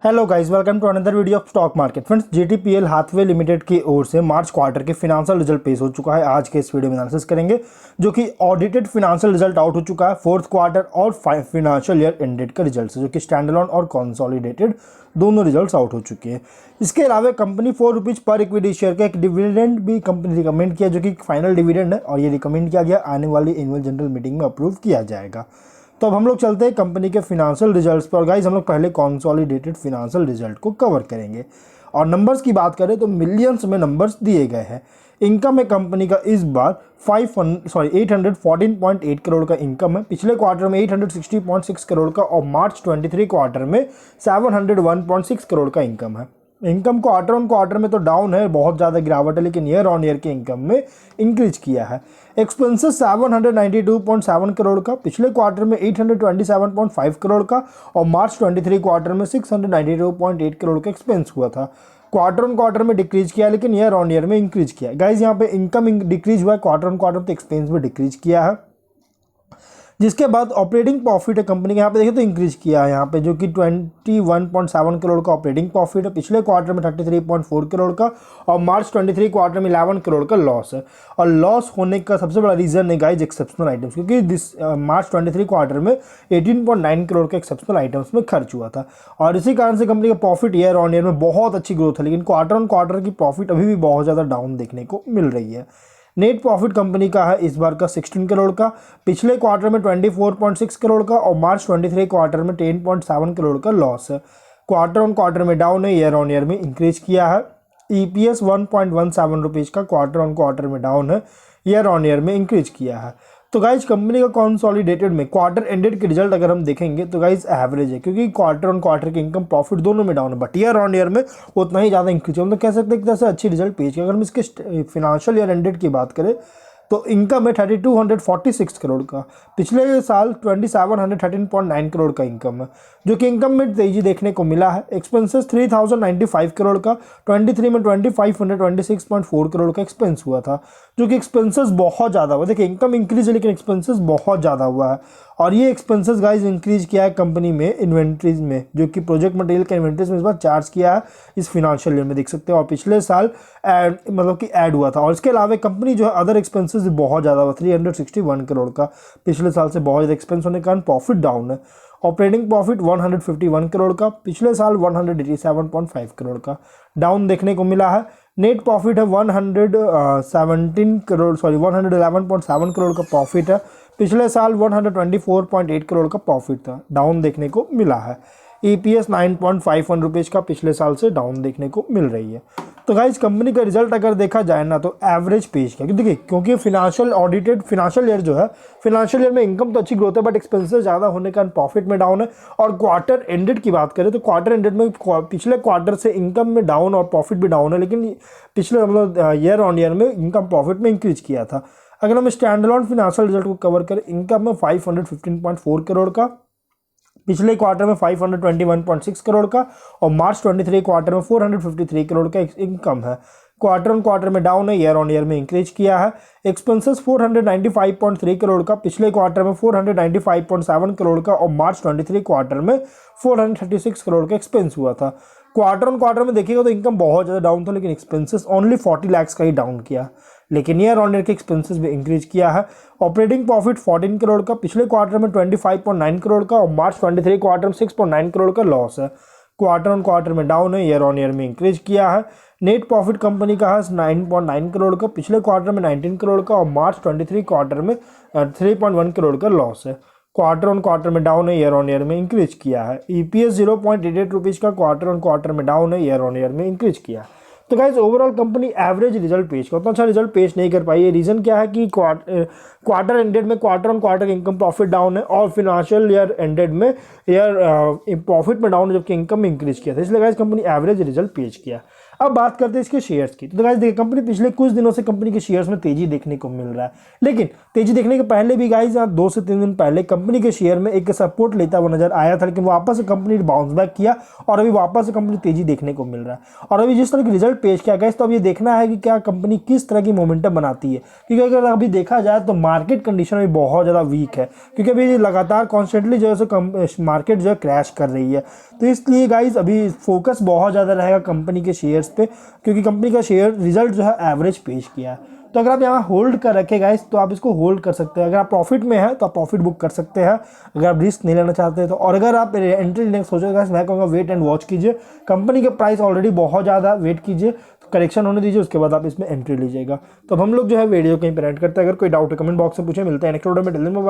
Hello guys, welcome to another video of stock market. Friends, GTPL Hathway limited की ओर से March quarter के financial result पेश हो चुका है। आज के इस वीडियो में एनालिसिस करेंगे जो कि ऑडिटेड फिनेंशियल रिजल्ट आउट हो चुका है। फोर्थ क्वार्टर और फिनेंशियल ईयर एंडेड का रिजल्ट है जो कि स्टैंड अलोन और कंसोलिडेटेड दोनों रिजल्ट्स आउट हो चुके हैं। इसके अलावा कंपनी ₹4 पर इक्विटी शेयर का एक डिविडेंड भी कंपनी रिकमेंड किया जो कि फाइनल डिविडेंड है और ये रिकमेंड किया गया आने वाली एनुअल जनरल मीटिंग में अप्रूव किया जाएगा। तो अब हम लोग चलते हैं कंपनी के फिनेंशियल रिजल्ट्स पर। गाइस, हम लोग पहले कंसोलिडेटेड फिनेंशियल रिजल्ट को कवर करेंगे और नंबर्स की बात करें तो मिलियंस में नंबर्स दिए गए हैं। इनकम है कंपनी का इस बार 814.8 करोड़ का इनकम है। पिछले क्वार्टर में 860.6 करोड़ का और मार्च 23 क्वार्टर में 701.6 करोड़ का इनकम है। इनकम क्वार्टर ऑन क्वार्टर में तो डाउन है, बहुत ज़्यादा गिरावट है, लेकिन ईयर ऑन ईयर के इनकम में इंक्रीज किया है। एक्सपेंसेस 792.7 करोड़ का, पिछले क्वार्टर में 827.5 करोड़ का और मार्च 23 क्वार्टर में 692.8 करोड़ का एक्सपेंस हुआ था। क्वार्टर ऑन क्वार्टर में डिक्रीज किया लेकिन ईयर ऑन ईयर में इंक्रीज किया। गाइज, यहाँ पे इनकम डिक्रीज हुआ है, क्वार्टर ऑन क्वार्टर तो एक्सपेंस भी डिक्रीज किया है। जिसके बाद ऑपरेटिंग प्रॉफिट है कंपनी का, यहाँ पे देखिए तो इंक्रीज किया है यहाँ पे, जो कि 21.7 करोड़ का ऑपरेटिंग प्रॉफिट है। पिछले क्वार्टर में 33.4 करोड़ का और मार्च 23 क्वार्टर में 11 करोड़ का लॉस है। और लॉस होने का सबसे बड़ा रीजन है गाइज एक्सेप्शनल आइटम्स, क्योंकि मार्च 23 क्वार्टर में 18.9 करोड़ का एक्सेप्शनल आइटम्स में खर्च हुआ था और इसी कारण से कंपनी का प्रॉफिट ईयर ऑन ईयर में बहुत अच्छी ग्रोथ है, लेकिन क्वार्टर ऑन क्वार्टर की प्रॉफिट अभी भी बहुत ज़्यादा डाउन देखने को मिल रही है। नेट प्रॉफिट कंपनी का है इस बार का 16 करोड़ का, पिछले क्वार्टर में 24.6 करोड़ का और मार्च 23 क्वार्टर में 10.7 करोड़ का लॉस है। क्वार्टर ऑन क्वार्टर में डाउन है, ईयर ऑन ईयर में इंक्रीज किया है। ईपीएस 1.17 रुपीज़ का क्वार्टर ऑन क्वार्टर में डाउन है, ईयर ऑन ईयर में इंक्रीज किया है। तो गाइज, कंपनी का कंसोलिडेटेड में क्वार्टर एंडेड के रिजल्ट अगर हम देखेंगे तो गाइज एवरेज है, क्योंकि क्वार्टर ऑन क्वार्टर की इनकम प्रॉफिट दोनों में डाउन है, बट ईयर ऑन ईयर में उतना ही ज़्यादा इंक्रीज है। हम तो कह सकते हैं कि जैसे अच्छी रिजल्ट पेश किया। अगर हम इसके फिनेंशियल ईयर एंडेड की बात करें तो इनकम है 3246 करोड़ का, पिछले साल 2713.9 करोड़ का इनकम है, जो कि इनकम में तेजी देखने को मिला है। एक्सपेंसेस 3095 करोड़ का, 23 में 2526.4 करोड़ का एक्सपेंस हुआ था, जो कि एक्सपेंसेस बहुत ज़्यादा हुआ। देखिए, इनकम इंक्रीज है लेकिन एक्सपेंसेस बहुत ज़्यादा हुआ है और ये एक्सपेंसेस गाइज इंक्रीज किया है कंपनी में इन्वेंट्रीज में, जो कि प्रोजेक्ट मटेरियल के इन्वेंट्रीज में इस बार चार्ज किया है इस फिनेंशियल ईयर में, देख सकते हो। और पिछले साल मतलब कि ऐड हुआ था। और इसके अलावा कंपनी जो है अदर एक्सपेंसेस बहुत ज़्यादा हुआ, 361 करोड़ का, पिछले साल से बहुत ज़्यादा एक्सपेंस होने के कारण प्रॉफिट डाउन है। ऑपरेटिंग प्रॉफिट 151 करोड़ का, पिछले साल 187.5 करोड़ का डाउन देखने को मिला है। नेट प्रॉफिट है 111.7 करोड़ का प्रॉफिट है, पिछले साल 124.8 करोड़ का प्रॉफिट था, डाउन देखने को मिला है। ईपीएस 9.51 रुपीज़ का पिछले साल से डाउन देखने को मिल रही है। तो गाइज, कंपनी का रिजल्ट अगर देखा जाए ना तो एवरेज पेश किया, देखिए क्योंकि फिनेंशियल ऑडिटेड फिनेंशियल ईयर जो है, फिनेंशियल ईयर में इनकम तो अच्छी ग्रोथ है बट एक्सपेंसेस ज़्यादा होने का प्रॉफिट में डाउन है। और क्वार्टर एंडेड की बात करें तो क्वार्टर एंडेड में पिछले क्वार्टर से इनकम में डाउन और प्रॉफिट भी डाउन है, लेकिन पिछले मतलब ईयर ऑन ईयर में इनकम प्रॉफिट में इंक्रीज किया था। अगर हम स्टैंड अलोन फिनेंशियल रिजल्ट को कवर करें, इनकम में 515.4 करोड़ का, पिछले क्वार्टर में 521.6 करोड़ का और मार्च 23 क्वार्टर में 453 करोड़ का इनकम है। क्वार्टर ऑन क्वार्टर में डाउन है, ईयर ऑन ईयर में इंक्रीज किया है। एक्सपेंसेस 495.3 करोड़ का, पिछले क्वार्टर में 495.7 करोड़ का और मार्च 23 क्वार्टर में 436 करोड़ का एक्सपेंस हुआ था। क्वार्टर ऑन क्वार्टर में देखिएगा तो इनकम बहुत ज़्यादा डाउन था, लेकिन एक्सपेंसेस ओनली 40 लाख का ही डाउन किया, लेकिन ईयर ऑन ईयर के एक्सपेंसेस भी इंक्रीज किया है। ऑपरेटिंग प्रॉफिट 14 करोड़ का, पिछले क्वार्टर में 25.9 करोड़ का और मार्च 23 क्वार्टर में 6.9 करोड़ का लॉस है। क्वार्टर ऑन क्वार्टर में डाउन है, ईयर ऑन ईयर में इंक्रीज किया है। नेट प्रॉफिट कंपनी का है 9.9 करोड़ का, पिछले क्वार्टर में 19 करोड़ का और मार्च 23 क्वार्टर में 3.1 करोड़ का लॉस है। क्वार्टर ऑन क्वार्टर में डाउन है, ईयर ऑन ईयर में इंक्रीज किया है। ईपीएस 0.88 रुपीज़ का, क्वार्टर ऑन क्वार्टर में डाउन है, ईयर ऑन ईयर में इंक्रीज किया। तो guys, overall company average result पेश उतना अच्छा रिजल्ट पेश नहीं कर पाई है। रीज़न क्या है कि क्वार्टर एंडेड में quarter on quarter income profit down है और फिनेंशियल ईयर एंडेड में ईयर प्रॉफिट में डाउन है, जबकि इनकम में इंक्रीज किया था, इसलिए गाइज कंपनी एवरेज रिजल्ट पेश किया। अब बात करते हैं इसके शेयर्स की। तो गाइस देखिए कंपनी पिछले कुछ दिनों से कंपनी के शेयर्स में तेजी देखने को मिल रहा है, लेकिन तेजी देखने के पहले भी गाइस 2 से 3 दिन पहले कंपनी के शेयर में एक सपोर्ट लेता हुआ नजर आया था, लेकिन वापस से कंपनी ने बाउंस बैक किया और अभी वापस से कंपनी तेजी देखने को मिल रहा है। और अभी जिस तरह की रिजल्ट पेश किया गाइस, तो अब ये देखना है कि क्या कंपनी किस तरह की मोमेंटम बनाती है, क्योंकि अगर अभी देखा जाए तो मार्केट कंडीशन अभी बहुत ज़्यादा वीक है, क्योंकि अभी लगातार कॉन्स्टेंटली जो है मार्केट जो है क्रैश कर रही है। तो इसलिए गाइस अभी फोकस बहुत ज़्यादा रहेगा कंपनी के शेयर्स पे, क्योंकि कंपनी का शेयर रिजल्ट जो है एवरेज पेश किया है। तो अगर आप यहाँ होल्ड कर रखे गाइस तो आप इसको होल्ड कर सकते हैं। अगर आप प्रॉफिट में है तो आप प्रॉफिट बुक कर सकते हैं, अगर आप रिस्क नहीं लेना चाहते हैं तो। और अगर आप एंट्री लेने सोच रहे गाइस, मैं कहूँगा वेट एंड वॉच कीजिए। कंपनी के प्राइस ऑलरेडी बहुत ज़्यादा वेट कीजिए, तो करेक्शन होने दीजिए, उसके बाद आप इसमें एंट्री लीजिएगा। तो अब हम लोग जो है वीडियो कहीं पर एंड करते हैं। अगर कोई डाउट है कमेंट बॉक्स में पूछे। मिलते हैं नेक्स्ट वीडियो में।